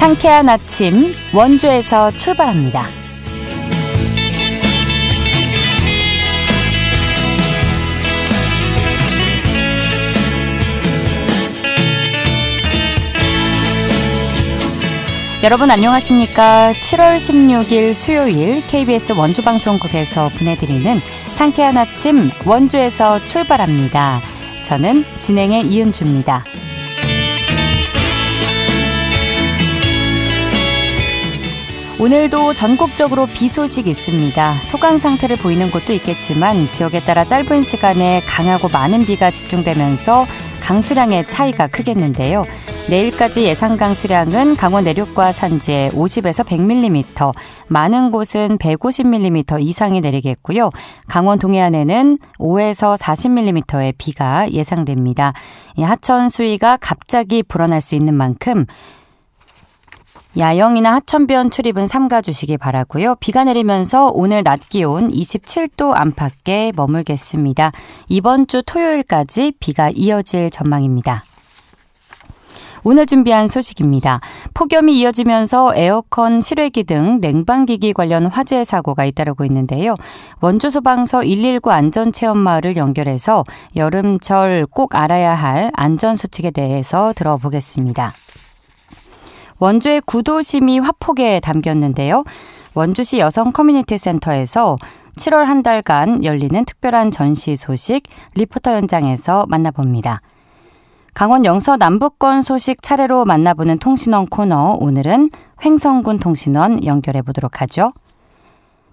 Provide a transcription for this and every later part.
상쾌한 아침 원주에서 출발합니다. 여러분 안녕하십니까? 7월 16일 수요일 KBS 원주방송국에서 보내드리는 상쾌한 아침 원주에서 출발합니다. 저는 진행의 이은주입니다. 오늘도 전국적으로 비 소식 있습니다. 소강 상태를 보이는 곳도 있겠지만 지역에 따라 짧은 시간에 강하고 많은 비가 집중되면서 강수량의 차이가 크겠는데요. 내일까지 예상 강수량은 강원 내륙과 산지에 50에서 100mm, 많은 곳은 150mm 이상이 내리겠고요. 강원 동해안에는 5에서 40mm의 비가 예상됩니다. 하천 수위가 갑자기 불어날 수 있는 만큼 야영이나 하천변 출입은 삼가주시기 바라고요. 비가 내리면서 오늘 낮 기온 27도 안팎에 머물겠습니다. 이번 주 토요일까지 비가 이어질 전망입니다. 오늘 준비한 소식입니다. 폭염이 이어지면서 에어컨, 실외기 등 냉방기기 관련 화재 사고가 잇따르고 있는데요. 원주소방서 119 안전체험마을을 연결해서 여름철 꼭 알아야 할 안전수칙에 대해서 들어보겠습니다. 원주의 구도심이 화폭에 담겼는데요. 원주시 여성 커뮤니티 센터에서 7월 한 달간 열리는 특별한 전시 소식 리포터 현장에서 만나봅니다. 강원 영서 남부권 소식 차례로 만나보는 통신원 코너, 오늘은 횡성군 통신원 연결해 보도록 하죠.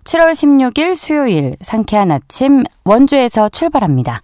7월 16일 수요일 상쾌한 아침 원주에서 출발합니다.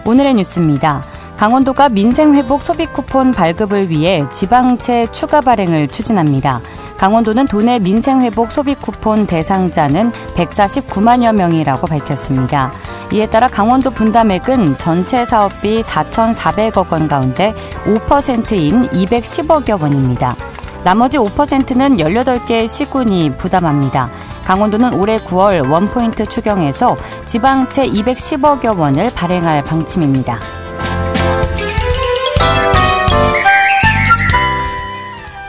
오늘의 뉴스입니다. 강원도가 민생회복 소비쿠폰 발급을 위해 지방채 추가 발행을 추진합니다. 강원도는 도내 민생회복 소비쿠폰 대상자는 149만여 명이라고 밝혔습니다. 이에 따라 강원도 분담액은 전체 사업비 4,400억 원 가운데 5%인 210억여 원입니다. 나머지 5%는 18개 시군이 부담합니다. 강원도는 올해 9월 원포인트 추경에서 지방채 210억여 원을 발행할 방침입니다.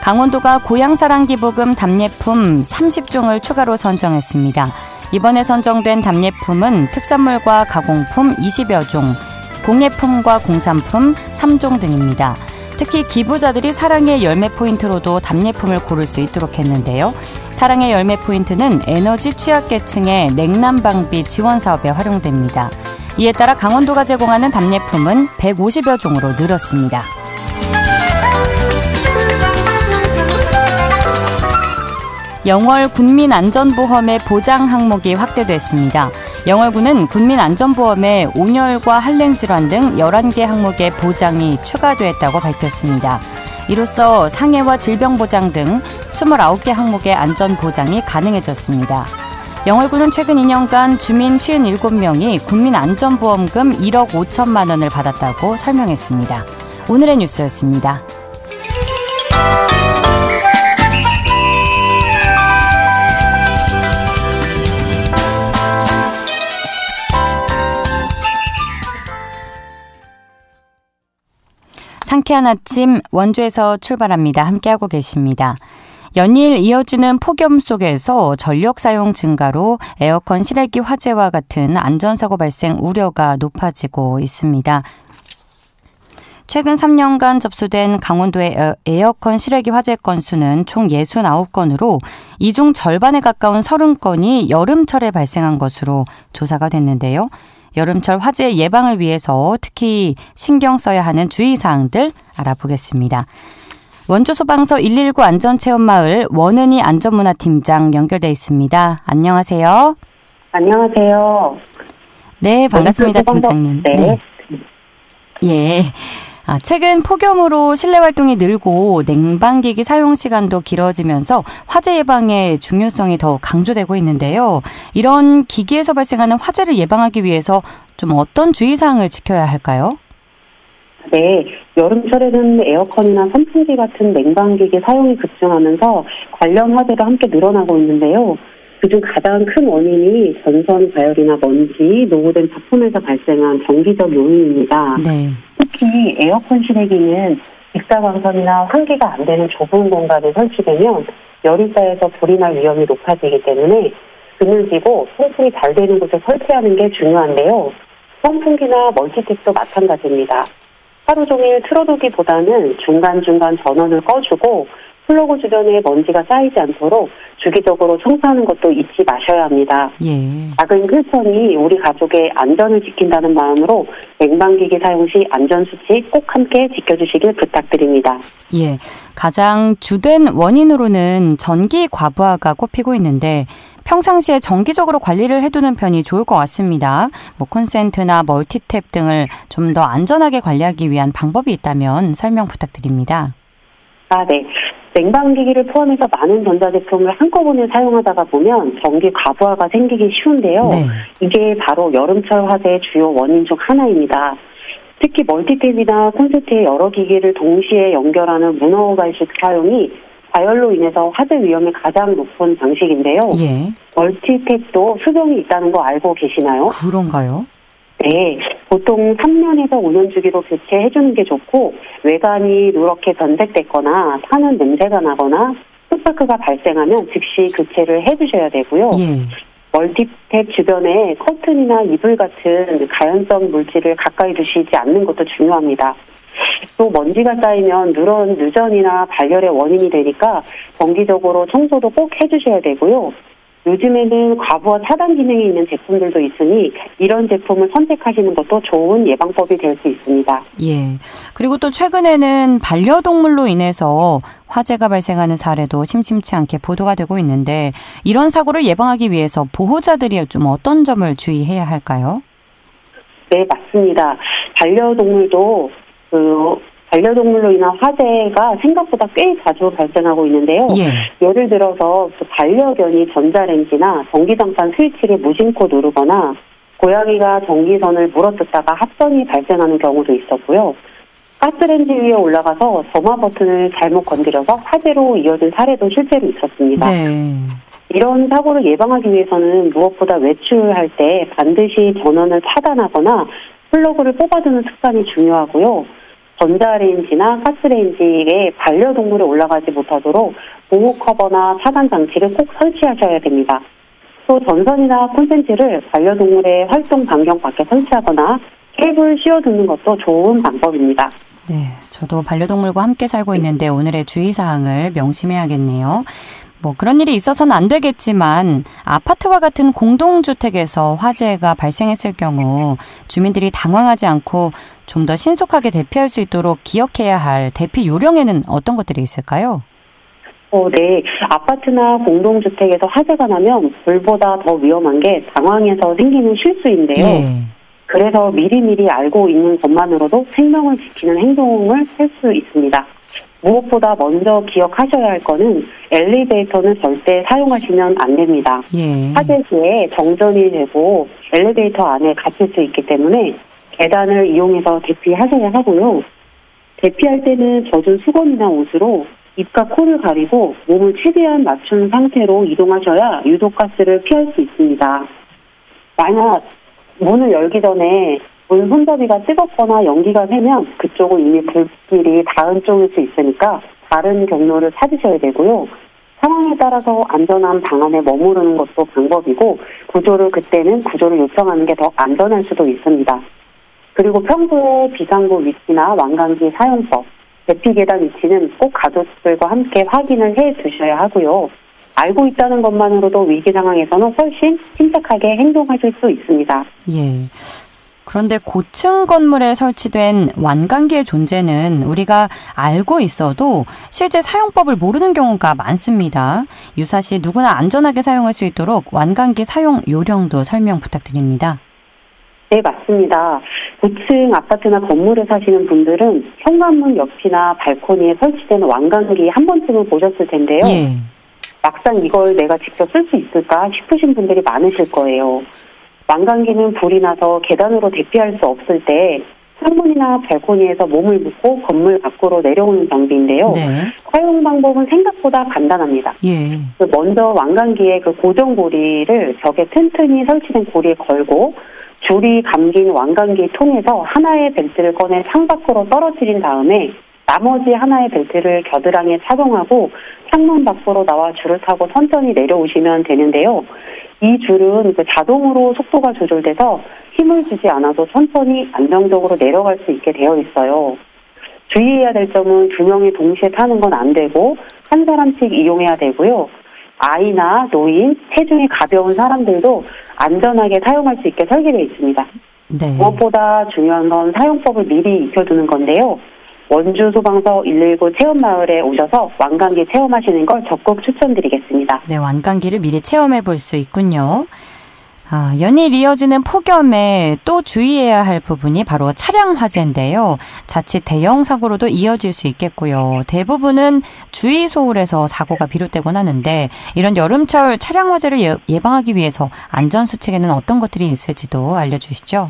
강원도가 고향사랑기부금 답례품 30종을 추가로 선정했습니다. 이번에 선정된 답례품은 특산물과 가공품 20여 종, 공예품과 공산품 3종 등입니다. 특히 기부자들이 사랑의 열매 포인트로도 답례품을 고를 수 있도록 했는데요. 사랑의 열매 포인트는 에너지 취약계층의 냉난방비 지원 사업에 활용됩니다. 이에 따라 강원도가 제공하는 답례품은 150여 종으로 늘었습니다. 영월 군민안전보험의 보장 항목이 확대됐습니다. 영월군은 군민안전보험에 온열과 한랭질환 등 11개 항목의 보장이 추가됐다고 밝혔습니다. 이로써 상해와 질병보장 등 29개 항목의 안전보장이 가능해졌습니다. 영월군은 최근 2년간 주민 57명이 군민안전보험금 1억 5천만 원을 받았다고 설명했습니다. 오늘의 뉴스였습니다. 상쾌한 아침 원주에서 출발합니다. 함께하고 계십니다. 연일 이어지는 폭염 속에서 전력 사용 증가로 에어컨 실외기 화재와 같은 안전사고 발생 우려가 높아지고 있습니다. 최근 3년간 접수된 강원도의 에어컨 실외기 화재 건수는 총 69건으로 이 중 절반에 가까운 30건이 여름철에 발생한 것으로 조사가 됐는데요. 여름철 화재 예방을 위해서 특히 신경 써야 하는 주의사항들 알아보겠습니다. 원주소방서 119 안전체험마을 원은희 안전문화팀장 연결돼 있습니다. 안녕하세요. 안녕하세요. 네, 반갑습니다, 팀장님. 네. 예. 최근 폭염으로 실내 활동이 늘고 냉방기기 사용 시간도 길어지면서 화재 예방의 중요성이 더욱 강조되고 있는데요. 이런 기기에서 발생하는 화재를 예방하기 위해서 좀 어떤 주의사항을 지켜야 할까요? 네, 여름철에는 에어컨이나 선풍기 같은 냉방기기 사용이 급증하면서 관련 화재가 함께 늘어나고 있는데요. 그중 가장 큰 원인이 전선 과열이나 먼지, 노후된 작품에서 발생한 정기적 요인입니다. 네. 특히 에어컨 실외기는 직사광선이나 환기가 안 되는 좁은 공간에 설치되면 열이 쌓여서 불이 날 위험이 높아지기 때문에 그늘지고 통풍이 잘 되는 곳에 설치하는 게 중요한데요. 선풍기나 멀티탭도 마찬가지입니다. 하루 종일 틀어두기보다는 중간중간 전원을 꺼주고 플러그 주변에 먼지가 쌓이지 않도록 주기적으로 청소하는 것도 잊지 마셔야 합니다. 예. 작은 실천이 우리 가족의 안전을 지킨다는 마음으로 냉방기기 사용 시 안전수칙 꼭 함께 지켜주시길 부탁드립니다. 예. 가장 주된 원인으로는 전기 과부하가 꼽히고 있는데 평상시에 정기적으로 관리를 해두는 편이 좋을 것 같습니다. 콘센트나 멀티탭 등을 좀 더 안전하게 관리하기 위한 방법이 있다면 설명 부탁드립니다. 네. 냉방기기를 포함해서 많은 전자제품을 한꺼번에 사용하다가 보면 전기 과부하가 생기기 쉬운데요. 네. 이게 바로 여름철 화재의 주요 원인 중 하나입니다. 특히 멀티탭이나 콘센트의 여러 기기를 동시에 연결하는 문어발식 사용이 과열로 인해서 화재 위험이 가장 높은 방식인데요. 예. 멀티탭도 수정이 있다는 거 알고 계시나요? 그런가요? 네, 보통 3년에서 5년 주기로 교체해주는 게 좋고 외관이 누렇게 변색됐거나 타는 냄새가 나거나 스파크가 발생하면 즉시 교체를 해주셔야 되고요. 예. 멀티탭 주변에 커튼이나 이불 같은 가연성 물질을 가까이 두시지 않는 것도 중요합니다. 또 먼지가 쌓이면 누런 누전이나 발열의 원인이 되니까 정기적으로 청소도 꼭 해주셔야 되고요. 요즘에는 과부하 차단 기능이 있는 제품들도 있으니 이런 제품을 선택하시는 것도 좋은 예방법이 될 수 있습니다. 예. 그리고 또 최근에는 반려동물로 인해서 화재가 발생하는 사례도 심심치 않게 보도가 되고 있는데 이런 사고를 예방하기 위해서 보호자들이 좀 어떤 점을 주의해야 할까요? 네, 맞습니다. 반려동물로 인한 화재가 생각보다 꽤 자주 발생하고 있는데요. 예를 들어서 반려견이 전자레인지나 전기장판 스위치를 무심코 누르거나 고양이가 전기선을 물어뜯다가 합선이 발생하는 경우도 있었고요. 가스레인지 위에 올라가서 점화 버튼을 잘못 건드려서 화재로 이어진 사례도 실제로 있었습니다. 네. 이런 사고를 예방하기 위해서는 무엇보다 외출할 때 반드시 전원을 차단하거나 플러그를 뽑아두는 습관이 중요하고요. 전자레인지나 가스레인지에 반려동물이 올라가지 못하도록 보호 커버나 차단 장치를 꼭 설치하셔야 됩니다. 또 전선이나 콘센트를 반려동물의 활동 반경 밖에 설치하거나 케이블 씌워두는 것도 좋은 방법입니다. 네, 저도 반려동물과 함께 살고 있는데 오늘의 주의사항을 명심해야겠네요. 그런 일이 있어서는 안 되겠지만 아파트와 같은 공동주택에서 화재가 발생했을 경우 주민들이 당황하지 않고 좀 더 신속하게 대피할 수 있도록 기억해야 할 대피 요령에는 어떤 것들이 있을까요? 네. 아파트나 공동주택에서 화재가 나면 불보다 더 위험한 게 당황해서 생기는 실수인데요. 예. 그래서 미리미리 알고 있는 것만으로도 생명을 지키는 행동을 할 수 있습니다. 무엇보다 먼저 기억하셔야 할 거는 엘리베이터는 절대 사용하시면 안 됩니다. 예. 화재 시에 정전이 되고 엘리베이터 안에 갇힐 수 있기 때문에 계단을 이용해서 대피하셔야 하고요. 대피할 때는 젖은 수건이나 옷으로 입과 코를 가리고 몸을 최대한 맞춘 상태로 이동하셔야 유독가스를 피할 수 있습니다. 만약 문을 열기 전에 문 손잡이가 뜨겁거나 연기가 새면 그쪽은 이미 불길이 닿은 쪽일 수 있으니까 다른 경로를 찾으셔야 되고요. 상황에 따라서 안전한 방 안에 머무르는 것도 방법이고 그때는 구조를 요청하는 게 더 안전할 수도 있습니다. 그리고 평소에 비상구 위치나 완강기 사용법, 대피 계단 위치는 꼭 가족들과 함께 확인을 해 두셔야 하고요. 알고 있다는 것만으로도 위기 상황에서는 훨씬 침착하게 행동하실 수 있습니다. 예. 그런데 고층 건물에 설치된 완강기의 존재는 우리가 알고 있어도 실제 사용법을 모르는 경우가 많습니다. 유사시 누구나 안전하게 사용할 수 있도록 완강기 사용 요령도 설명 부탁드립니다. 네, 맞습니다. 고층 아파트나 건물에 사시는 분들은 현관문 옆이나 발코니에 설치된 완강기 한 번쯤은 보셨을 텐데요. 예. 막상 이걸 내가 직접 쓸 수 있을까 싶으신 분들이 많으실 거예요. 완강기는 불이 나서 계단으로 대피할 수 없을 때 창문이나 발코니에서 몸을 묻고 건물 밖으로 내려오는 장비인데요. 네. 사용 방법은 생각보다 간단합니다. 예. 먼저 왕관기의 그 고정고리를 벽에 튼튼히 설치된 고리에 걸고 줄이 감긴 왕관기 통에서 하나의 벨트를 꺼내 창밖으로 떨어뜨린 다음에 나머지 하나의 벨트를 겨드랑이에 착용하고 창문 밖으로 나와 줄을 타고 천천히 내려오시면 되는데요. 이 줄은 자동으로 속도가 조절돼서 힘을 주지 않아도 천천히 안정적으로 내려갈 수 있게 되어 있어요. 주의해야 될 점은 두 명이 동시에 타는 건 안 되고 한 사람씩 이용해야 되고요. 아이나 노인, 체중이 가벼운 사람들도 안전하게 사용할 수 있게 설계되어 있습니다. 네. 무엇보다 중요한 건 사용법을 미리 익혀두는 건데요. 원주 소방서 119 체험마을에 오셔서 왕관기 체험하시는 걸 적극 추천드리겠습니다. 네, 왕관기를 미리 체험해 볼 수 있군요. 연일 이어지는 폭염에 또 주의해야 할 부분이 바로 차량 화재인데요. 자칫 대형 사고로도 이어질 수 있겠고요. 대부분은 주의소홀에서 사고가 비롯되곤 하는데 이런 여름철 차량 화재를 예방하기 위해서 안전수칙에는 어떤 것들이 있을지도 알려주시죠.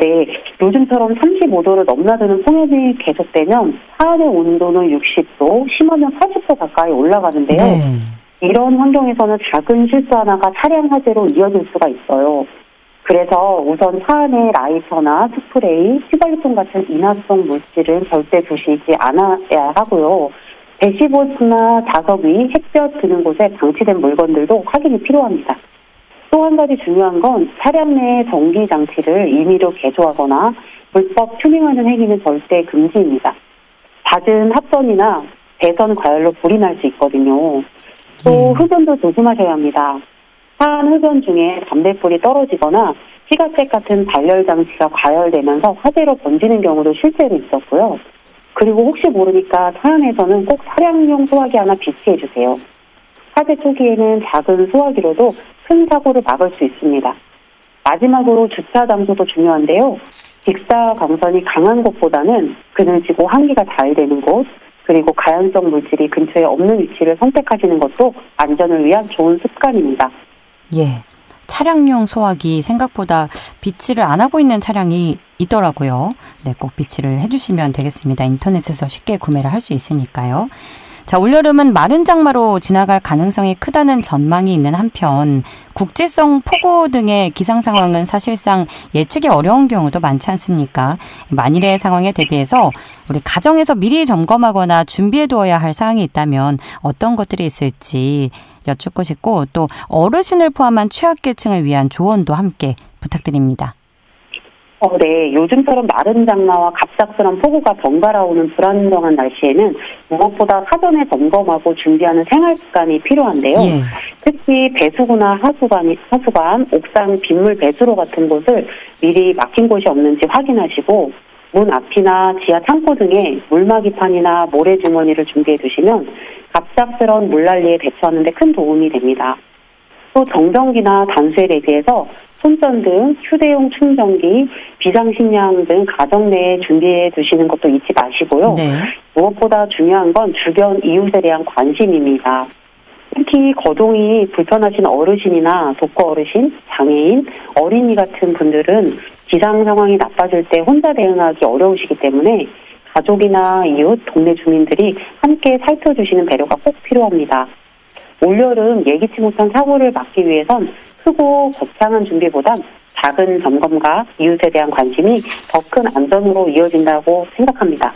네. 요즘처럼 35도를 넘나드는 폭염이 계속되면 차 안의 온도는 60도, 심하면 80도 가까이 올라가는데요. 네. 이런 환경에서는 작은 실수 하나가 차량 화재로 이어질 수가 있어요. 그래서 우선 차 안에 라이터나 스프레이, 휘발유통 같은 인화성 물질은 절대 두시지 않아야 하고요. 대시보드나 좌석 위, 햇볕 드는 곳에 방치된 물건들도 확인이 필요합니다. 또 한 가지 중요한 건 차량 내 전기 장치를 임의로 개조하거나 불법 튜닝하는 행위는 절대 금지입니다. 잦은 합선이나 배선 과열로 불이 날 수 있거든요. 또 흡연도 조심하셔야 합니다. 차 안 흡연 중에 담뱃불이 떨어지거나 시가잭 같은 발열 장치가 과열되면서 화재로 번지는 경우도 실제로 있었고요. 그리고 혹시 모르니까 차 안에서는 꼭 차량용 소화기 하나 비치해 주세요. 화재 초기에는 작은 소화기로도 큰 사고를 막을 수 있습니다. 마지막으로 주차 장소도 중요한데요. 직사광선이 강한 곳보다는 그늘지고 환기가 잘 되는 곳, 그리고 가연성 물질이 근처에 없는 위치를 선택하시는 것도 안전을 위한 좋은 습관입니다. 예. 차량용 소화기 생각보다 비치를 안 하고 있는 차량이 있더라고요. 네, 꼭 비치를 해주시면 되겠습니다. 인터넷에서 쉽게 구매를 할 수 있으니까요. 자, 올여름은 마른 장마로 지나갈 가능성이 크다는 전망이 있는 한편 국지성 폭우 등의 기상 상황은 사실상 예측이 어려운 경우도 많지 않습니까? 만일의 상황에 대비해서 우리 가정에서 미리 점검하거나 준비해 두어야 할 사항이 있다면 어떤 것들이 있을지 여쭙고 싶고 또 어르신을 포함한 취약계층을 위한 조언도 함께 부탁드립니다. 네. 요즘처럼 마른 장마와 갑작스런 폭우가 번갈아 오는 불안정한 날씨에는 무엇보다 사전에 점검하고 준비하는 생활 습관이 필요한데요. 예. 특히 배수구나 하수관, 옥상 빗물 배수로 같은 곳을 미리 막힌 곳이 없는지 확인하시고 문 앞이나 지하 창고 등에 물막이판이나 모래주머니를 준비해 두시면 갑작스런 물난리에 대처하는 데 큰 도움이 됩니다. 또 정전기나 단수에 대비해서 손전등, 휴대용 충전기, 비상식량 등 가정 내에 준비해 두시는 것도 잊지 마시고요. 네. 무엇보다 중요한 건 주변 이웃에 대한 관심입니다. 특히 거동이 불편하신 어르신이나 독거 어르신, 장애인, 어린이 같은 분들은 기상 상황이 나빠질 때 혼자 대응하기 어려우시기 때문에 가족이나 이웃, 동네 주민들이 함께 살펴주시는 배려가 꼭 필요합니다. 올여름 예기치 못한 사고를 막기 위해선 크고 거창한 준비보단 작은 점검과 이웃에 대한 관심이 더 큰 안전으로 이어진다고 생각합니다.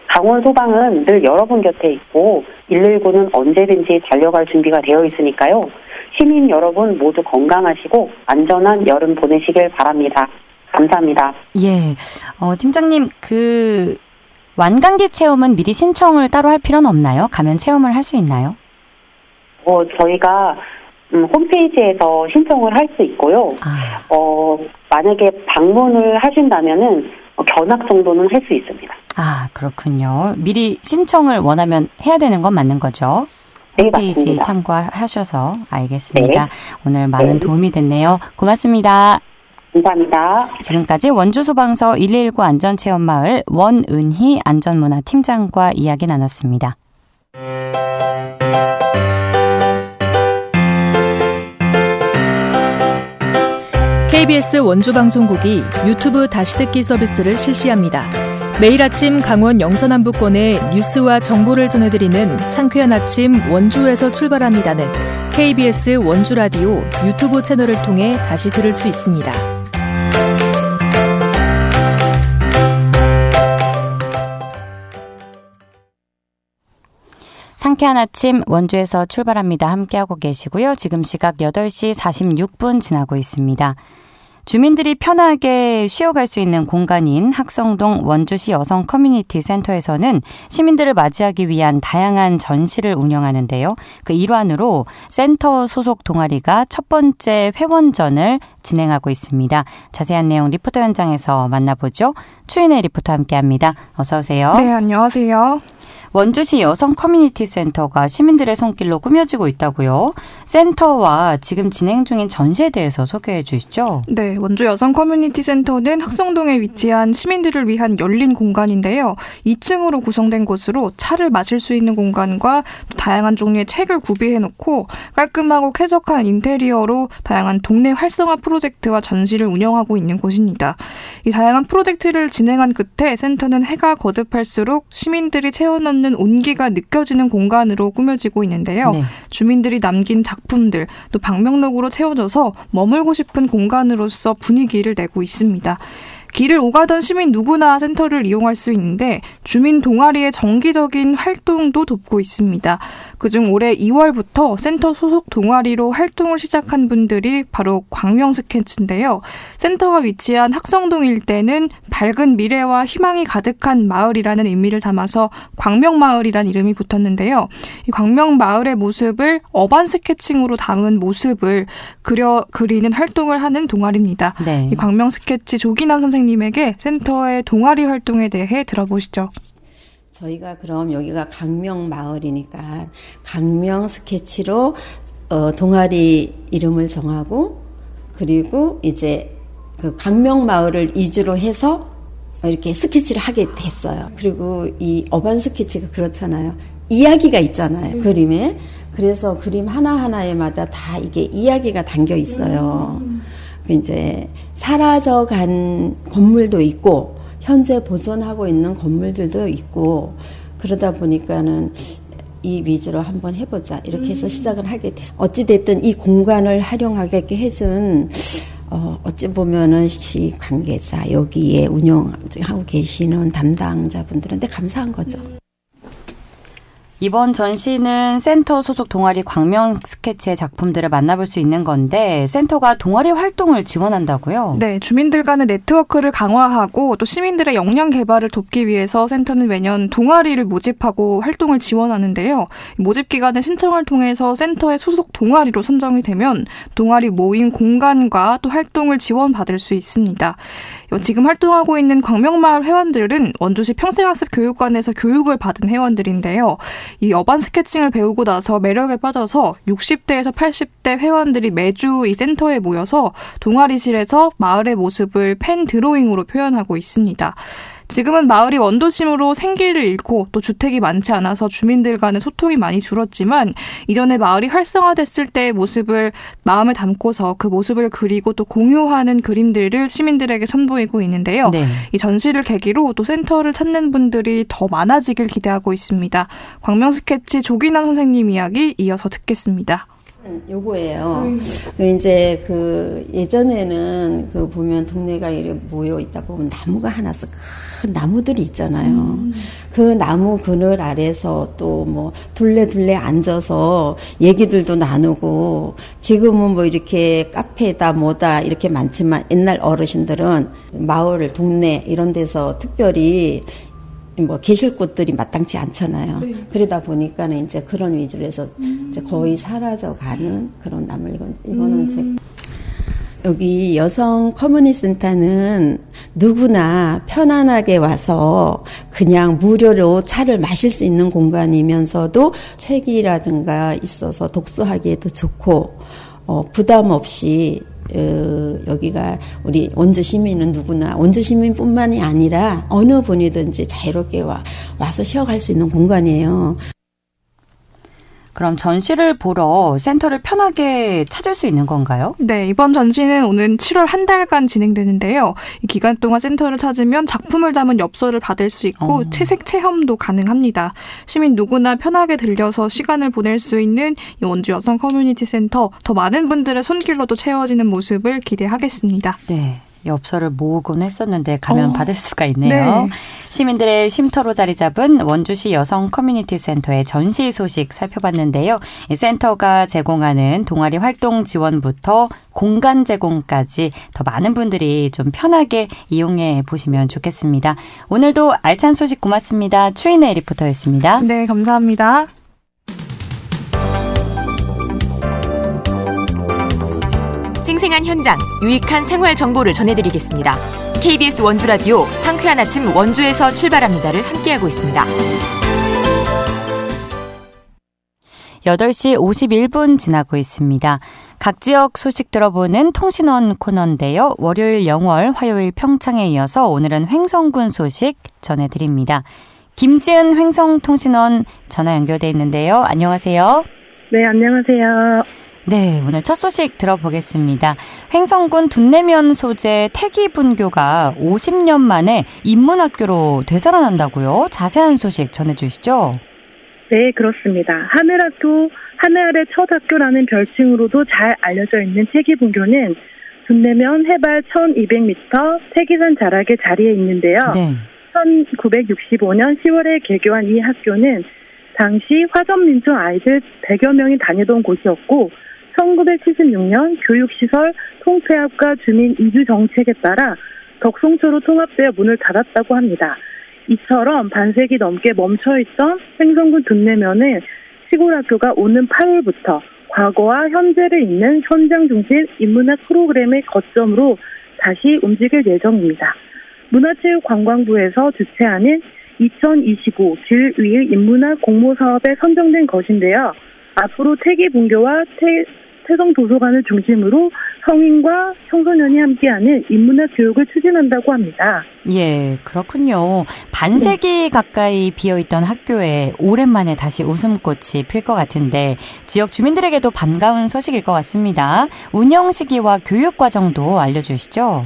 강원소방은 늘 여러분 곁에 있고 119는 언제든지 달려갈 준비가 되어 있으니까요. 시민 여러분 모두 건강하시고 안전한 여름 보내시길 바랍니다. 감사합니다. 예. 팀장님, 완강기 체험은 미리 신청을 따로 할 필요는 없나요? 가면 체험을 할 수 있나요? 저희가 홈페이지에서 신청을 할 수 있고요. 만약에 방문을 하신다면은 견학 정도는 할 수 있습니다. 그렇군요. 미리 신청을 원하면 해야 되는 건 맞는 거죠? 네, 홈페이지 맞습니다. 참고하셔서 알겠습니다. 네. 오늘 많은 도움이 됐네요. 고맙습니다. 감사합니다. 지금까지 원주소방서 119 안전체험마을 원은희 안전문화팀장과 이야기 나눴습니다. KBS 원주방송국이 유튜브 다시 듣기 서비스를 실시합니다. 매일 아침 강원 영서남부권의 뉴스와 정보를 전해드리는 상쾌한 아침 원주에서 출발합니다는 KBS 원주라디오 유튜브 채널을 통해 다시 들을 수 있습니다. 상쾌한 아침 원주에서 출발합니다. 함께하고 계시고요. 지금 시각 8시 46분 지나고 있습니다. 주민들이 편하게 쉬어갈 수 있는 공간인 학성동 원주시 여성 커뮤니티 센터에서는 시민들을 맞이하기 위한 다양한 전시를 운영하는데요. 그 일환으로 센터 소속 동아리가 첫 번째 회원전을 진행하고 있습니다. 자세한 내용 리포터 현장에서 만나보죠. 추인혜 리포터 함께합니다. 어서 오세요. 네, 안녕하세요. 원주시 여성 커뮤니티 센터가 시민들의 손길로 꾸며지고 있다고요. 센터와 지금 진행 중인 전시에 대해서 소개해 주시죠. 네, 원주 여성 커뮤니티 센터는 학성동에 위치한 시민들을 위한 열린 공간인데요. 2층으로 구성된 곳으로 차를 마실 수 있는 공간과 또 다양한 종류의 책을 구비해놓고 깔끔하고 쾌적한 인테리어로 다양한 동네 활성화 프로젝트와 전시를 운영하고 있는 곳입니다. 이 다양한 프로젝트를 진행한 끝에 센터는 해가 거듭할수록 시민들이 채워넣는 온기가 느껴지는 공간으로 꾸며지고 있는데요. 네. 주민들이 남긴 작품들, 또 방명록으로 채워져서 머물고 싶은 공간으로서 분위기를 내고 있습니다. 길을 오가던 시민 누구나 센터를 이용할 수 있는데 주민 동아리의 정기적인 활동도 돕고 있습니다. 그중 올해 2월부터 센터 소속 동아리로 활동을 시작한 분들이 바로 광명 스케치인데요. 센터가 위치한 학성동 일대는 밝은 미래와 희망이 가득한 마을이라는 의미를 담아서 광명마을이라는 이름이 붙었는데요. 이 광명마을의 모습을 어반 스케칭으로 담은 모습을 그리는 활동을 하는 동아리입니다. 네. 이 광명 스케치 조기남 선생님에게 센터의 동아리 활동에 대해 들어보시죠. 저희가 그럼 여기가 강명마을이니까 강명 스케치로 동아리 이름을 정하고 그리고 이제 그 강명마을을 이주로 해서 이렇게 스케치를 하게 됐어요. 그리고 이 어반 스케치가 그렇잖아요. 이야기가 있잖아요. 그림에. 그래서 그림 하나하나에마다 다 이게 이야기가 담겨 있어요. 이제 사라져간 건물도 있고 현재 보존하고 있는 건물들도 있고 그러다 보니까는 이 위주로 한번 해보자 이렇게 해서 시작을 하게 됐어요. 어찌됐든 이 공간을 활용하게 해준 어찌 보면은 시 관계자 여기에 운영하고 계시는 담당자분들한테 감사한 거죠. 이번 전시는 센터 소속 동아리 광명 스케치의 작품들을 만나볼 수 있는 건데 센터가 동아리 활동을 지원한다고요? 네, 주민들 간의 네트워크를 강화하고 또 시민들의 역량 개발을 돕기 위해서 센터는 매년 동아리를 모집하고 활동을 지원하는데요. 모집 기간에 신청을 통해서 센터의 소속 동아리로 선정이 되면 동아리 모임 공간과 또 활동을 지원받을 수 있습니다. 지금 활동하고 있는 광명마을 회원들은 원주시 평생학습 교육관에서 교육을 받은 회원들인데요. 이 어반 스케칭을 배우고 나서 매력에 빠져서 60대에서 80대 회원들이 매주 이 센터에 모여서 동아리실에서 마을의 모습을 펜 드로잉으로 표현하고 있습니다. 지금은 마을이 원도심으로 생기를 잃고 또 주택이 많지 않아서 주민들 간의 소통이 많이 줄었지만 이전에 마을이 활성화됐을 때의 모습을 마음에 담고서 그 모습을 그리고 또 공유하는 그림들을 시민들에게 선보이고 있는데요. 네. 이 전시를 계기로 또 센터를 찾는 분들이 더 많아지길 기대하고 있습니다. 광명 스케치 조기남 선생님 이야기 이어서 듣겠습니다. 요거예요. 이제 그 예전에는 그 보면 동네가 이렇게 모여 있다 보면 나무가 하나씩 큰 나무들이 있잖아요. 그 나무 그늘 아래서 또 뭐 둘레 앉아서 얘기들도 나누고 지금은 뭐 이렇게 카페다 뭐다 이렇게 많지만 옛날 어르신들은 마을 동네 이런 데서 특별히 뭐 계실 곳들이 마땅치 않잖아요. 네. 그러다 보니까는 이제 그런 위주로 해서 이제 거의 사라져가는 그런 나물 이거는 이제 여기 여성 커뮤니티 센터는 누구나 편안하게 와서 그냥 무료로 차를 마실 수 있는 공간이면서도 책이라든가 있어서 독서하기에도 좋고 부담 없이 여기가 우리 원주 시민은 누구나 원주 시민뿐만이 아니라 어느 분이든지 자유롭게 와서 쉬어갈 수 있는 공간이에요. 그럼 전시를 보러 센터를 편하게 찾을 수 있는 건가요? 네, 이번 전시는 오는 7월 한 달간 진행되는데요. 이 기간 동안 센터를 찾으면 작품을 담은 엽서를 받을 수 있고 채색 체험도 가능합니다. 시민 누구나 편하게 들려서 시간을 보낼 수 있는 이 원주 여성 커뮤니티 센터, 더 많은 분들의 손길로도 채워지는 모습을 기대하겠습니다. 네. 엽서를 모으곤 했었는데 가면 받을 수가 있네요. 네. 시민들의 쉼터로 자리 잡은 원주시 여성 커뮤니티 센터의 전시 소식 살펴봤는데요. 이 센터가 제공하는 동아리 활동 지원부터 공간 제공까지 더 많은 분들이 좀 편하게 이용해 보시면 좋겠습니다. 오늘도 알찬 소식 고맙습니다. 추인혜 리포터였습니다. 네, 감사합니다. 생생한 현장, 유익한 생활 정보를 전해드리겠습니다. KBS 원주라디오 상쾌한 아침 원주에서 출발합니다를 함께하고 있습니다. 8시 51분 지나고 있습니다. 각 지역 소식 들어보는 통신원 코너인데요. 월요일 영월, 화요일 평창에 이어서 오늘은 횡성군 소식 전해드립니다. 김지은 횡성통신원 전화 연결돼 있는데요. 안녕하세요. 네, 안녕하세요. 네, 오늘 첫 소식 들어보겠습니다. 횡성군 둔내면 소재 태기분교가 50년 만에 인문학교로 되살아난다고요? 자세한 소식 전해주시죠. 네, 그렇습니다. 하늘학교, 하늘의 첫 학교라는 별칭으로도 잘 알려져 있는 태기분교는 둔내면 해발 1200m 태기산 자락의 자리에 있는데요. 네. 1965년 10월에 개교한 이 학교는 당시 화전민촌 아이들 100여 명이 다니던 곳이었고 1976년 교육시설 통폐합과 주민 이주 정책에 따라 덕송초로 통합되어 문을 닫았다고 합니다. 이처럼 반세기 넘게 멈춰있던 횡성군 둔내면은 시골학교가 오는 8월부터 과거와 현재를 잇는 현장 중심 인문학 프로그램의 거점으로 다시 움직일 예정입니다. 문화체육관광부에서 주최하는 2025 질2일 인문학 공모사업에 선정된 것인데요. 앞으로 태기분교와 태성도서관을 중심으로 성인과 청소년이 함께하는 인문학 교육을 추진한다고 합니다. 예, 그렇군요. 반세기 가까이 비어있던 학교에 오랜만에 다시 웃음꽃이 필 것 같은데 지역 주민들에게도 반가운 소식일 것 같습니다. 운영 시기와 교육 과정도 알려주시죠.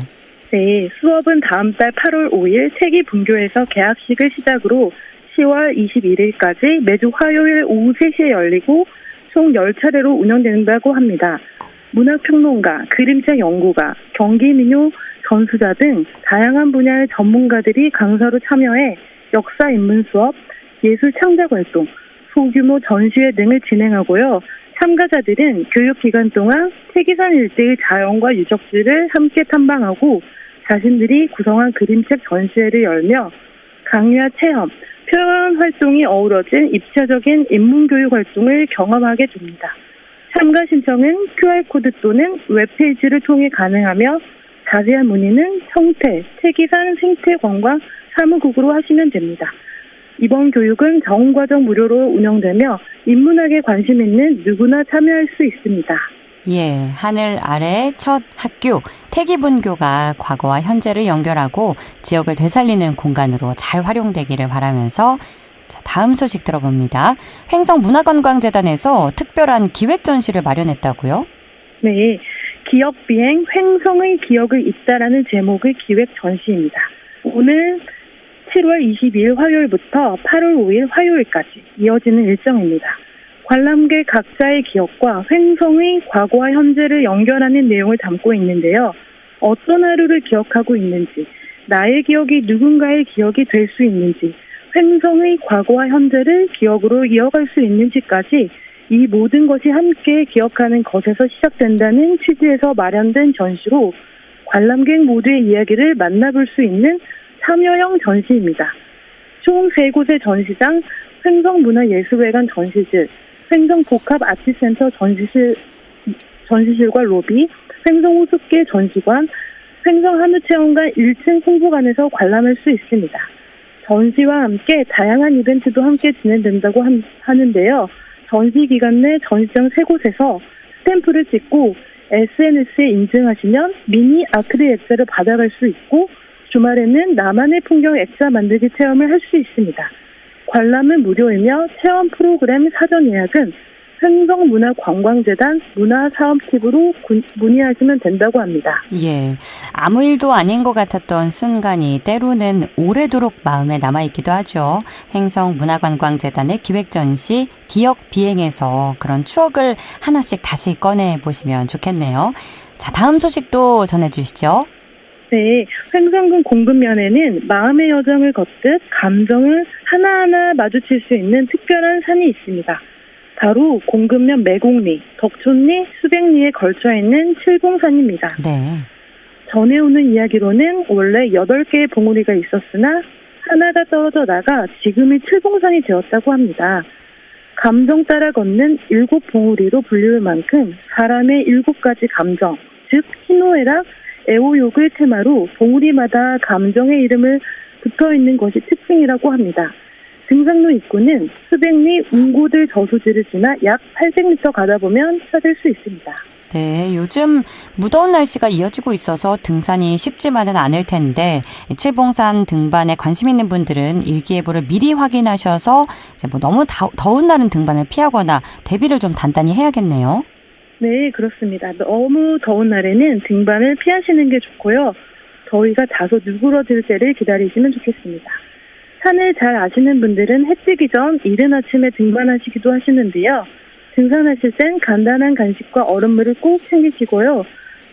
네, 수업은 다음 달 8월 5일 태기분교에서 개학식을 시작으로 10월 21일까지 매주 화요일 오후 3시에 열리고 총 10차례로 운영된다고 합니다. 문학평론가, 그림책 연구가, 경기민요 전수자 등 다양한 분야의 전문가들이 강사로 참여해 역사 인문 수업, 예술 창작 활동, 소규모 전시회 등을 진행하고요. 참가자들은 교육기간 동안 태기산 일대의 자연과 유적지를 함께 탐방하고 자신들이 구성한 그림책 전시회를 열며 강의와 체험, 표현 활동이 어우러진 입체적인 인문교육 활동을 경험하게 됩니다. 참가 신청은 QR코드 또는 웹페이지를 통해 가능하며 자세한 문의는 청태, 태기산 생태관광 사무국으로 하시면 됩니다. 이번 교육은 정원과정 무료로 운영되며 인문학에 관심 있는 누구나 참여할 수 있습니다. 예, 하늘 아래 첫 학교 태기분교가 과거와 현재를 연결하고 지역을 되살리는 공간으로 잘 활용되기를 바라면서 자, 다음 소식 들어봅니다. 횡성문화관광재단에서 특별한 기획 전시를 마련했다고요? 네, 기억비행 횡성의 기억을 잇다라는 제목의 기획 전시입니다. 오늘 7월 22일 화요일부터 8월 5일 화요일까지 이어지는 일정입니다. 관람객 각자의 기억과 횡성의 과거와 현재를 연결하는 내용을 담고 있는데요. 어떤 하루를 기억하고 있는지, 나의 기억이 누군가의 기억이 될 수 있는지, 횡성의 과거와 현재를 기억으로 이어갈 수 있는지까지 이 모든 것이 함께 기억하는 것에서 시작된다는 취지에서 마련된 전시로 관람객 모두의 이야기를 만나볼 수 있는 참여형 전시입니다. 총 3곳의 전시장, 횡성문화예술회관 전시실, 횡성복합아트센터 전시실과 로비, 횡성호숫계 전시관, 횡성한우체험관 1층 홍보관에서 관람할 수 있습니다. 전시와 함께 다양한 이벤트도 함께 진행된다고 하는데요. 전시 기간 내 전시장 3곳에서 스탬프를 찍고 SNS에 인증하시면 미니 아크릴 액자를 받아갈 수 있고 주말에는 나만의 풍경 액자 만들기 체험을 할 수 있습니다. 관람은 무료이며 체험 프로그램 사전 예약은 횡성문화관광재단 문화사업팀으로 문의하시면 된다고 합니다. 예, 아무 일도 아닌 것 같았던 순간이 때로는 오래도록 마음에 남아있기도 하죠. 횡성문화관광재단의 기획전시 기억 비행에서 그런 추억을 하나씩 다시 꺼내보시면 좋겠네요. 자, 다음 소식도 전해주시죠. 네, 횡성군 공급면에는 마음의 여정을 걷듯 감정을 하나하나 마주칠 수 있는 특별한 산이 있습니다. 바로 공급면 매곡리, 덕촌리, 수백리에 걸쳐 있는 칠봉산입니다. 네. 전해오는 이야기로는 원래 8개의 봉우리가 있었으나 하나가 떨어져 나가 지금의 칠봉산이 되었다고 합니다. 감정 따라 걷는 7봉우리로 불리울 만큼 사람의 7가지 감정, 즉 희노애락, 애호욕을 테마로 봉우리마다 감정의 이름을 붙어있는 것이 특징이라고 합니다. 등산로 입구는 수백리 운고들 저수지를 지나 약 800m 가다 보면 찾을 수 있습니다. 네, 요즘 무더운 날씨가 이어지고 있어서 등산이 쉽지만은 않을 텐데 칠봉산 등반에 관심 있는 분들은 일기예보를 미리 확인하셔서 이제 너무 더운 날은 등반을 피하거나 대비를 좀 단단히 해야겠네요. 네, 그렇습니다. 너무 더운 날에는 등반을 피하시는 게 좋고요. 더위가 다소 누그러질 때를 기다리시면 좋겠습니다. 산을 잘 아시는 분들은 해 뜨기 전 이른 아침에 등반하시기도 하시는데요. 등산하실 땐 간단한 간식과 얼음물을 꼭 챙기시고요.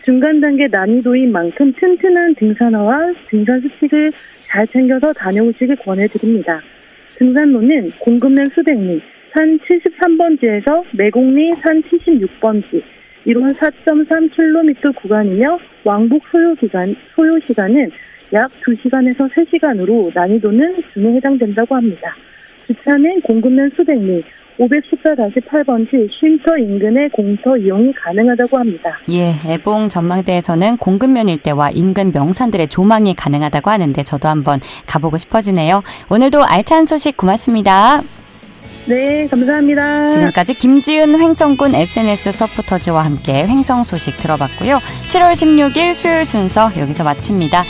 중간 단계 난이도인 만큼 튼튼한 등산화와 등산 스틱을 잘 챙겨서 다녀오시길 권해드립니다. 등산로는 공급면 수백리, 산 73번지에서 매곡리 산 76번지, 이로는 4.3km 구간이며 왕복 소요 시간은 약 2시간에서 3시간으로 난이도는 중에 해당된다고 합니다. 주차는 공급면 수백리, 514-8번지 쉼터 인근의 공터 이용이 가능하다고 합니다. 예, 애봉 전망대에서는 공급면 일대와 인근 명산들의 조망이 가능하다고 하는데 저도 한번 가보고 싶어지네요. 오늘도 알찬 소식 고맙습니다. 네, 감사합니다. 지금까지 김지은 횡성군 SNS 서포터즈와 함께 횡성 소식 들어봤고요. 7월 16일 수요일 순서 여기서 마칩니다.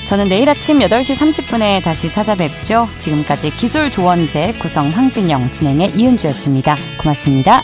저는 내일 아침 8시 30분에 다시 찾아뵙죠. 지금까지 기술조언제 구성 황진영, 진행의 이은주였습니다. 고맙습니다.